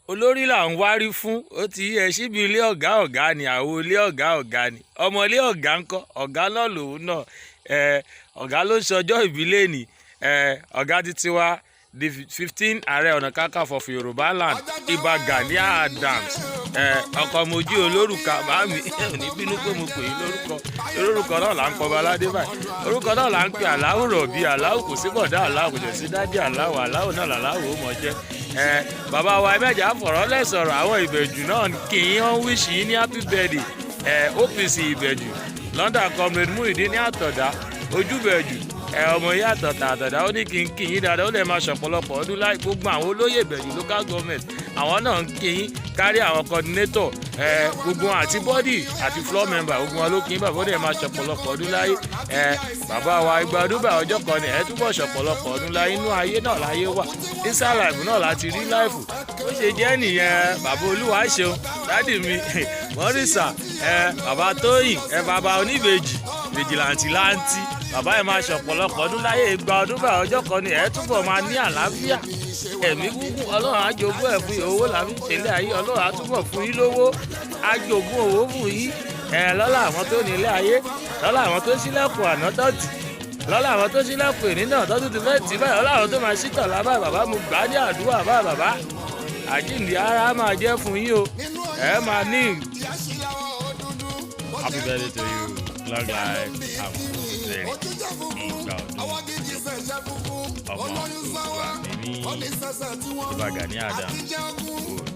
olórí là ń wárí fún ó ti yẹ síbi ilé ọ̀gá ni àwọn ilé ọ̀gá ni ọmọ ilé ọ̀gá ńkọ́ ọ̀gá náà lòun náà ọ̀gá ló ń ṣọjọ́ ìbílẹ̀ ni ọ̀gá títí wá the 15 ààrẹ ọ̀nà kakanfò of Yorùbá land Ìbà Gani Adams ọkọ̀ mojú olórúkọ bámi ní bínú pé mo pè é lórúkọ náà là ń pọ̀ baládé báyìí orúkọ náà là ń pè Aláwù Rọ̀bì Aláwù kò sí bọ̀dá Aláwù kò jẹ́ sí dádì Aláwù náà làláwù ó mọ̀ jẹ́ bàbá wa ẹ̀mẹ́jà fọ̀rọ̀ lẹ́sọ̀rọ̀ àwọn ìbẹ̀jù náà kì í hàn wíṣì yín ní happy birthday OPC ìbẹ̀jù London comrade Muyideen ní Àtọ̀dá ojúbẹ̀jù ọmọ yìí àtọ̀dá ó ní kí n kí yín dáadáa ó lè máa ṣọ̀pọ̀lọpọ̀ ọdún láì gbogbo àwọn olóyè ìbẹ̀jù local government àwọn náà ń kí yín kárí àwọn coordinator gbogbo àti body àti floor member gbogbo wọn ló kí yín bàbá ó lè máa ṣọ̀pọ̀lọpọ̀ ọdún láyé bàbá wa Ìgbà ọdún bá ọjọ́ kan ní túbọ̀ ṣọ̀pọ̀lọpọ̀ ọdún láyé inú ayé náà láyé wà inside life náà láti rí life ó ṣe jẹ́ nìyẹn bàbá olúwa ṣeun dádì mi mọ́rìsà bàbá tóyìn bàbá oníbejì vigilante láǹtí bàbá ẹ̀ máa ṣọ̀pọ̀lọpọ̀ ọdún láyé Ìgbà ọdún bá ọjọ́ kan ní túbọ̀ máa ní àlàáfíà ẹ̀mí gúngún ọlọ́run á jogún ẹ̀ fún owó làbí ìṣẹ̀lẹ̀ ayé ọlọ́run á túbọ̀ fún yín lówó á jogún owó fún yín lọ́lá àwọn tó nílé ayé lọ́lá àwọn tó ṣílẹ̀kùn àná tọ́tì lọ́lá àwọn tó ṣílẹ̀kùn èní náà tọ́tù ti fẹ́ tì báyìí lọ́lá àwọn tó máa ṣítọ̀ lábá bàbá mo gbà á ní àdúrà bàbá àjíǹde ara máa jẹ́ fún yín o máa ní. Happy birthday to you, long life and prosperity. Ìgbà ọdún ọmọ Oòduà ní Ìbà Gani Adams.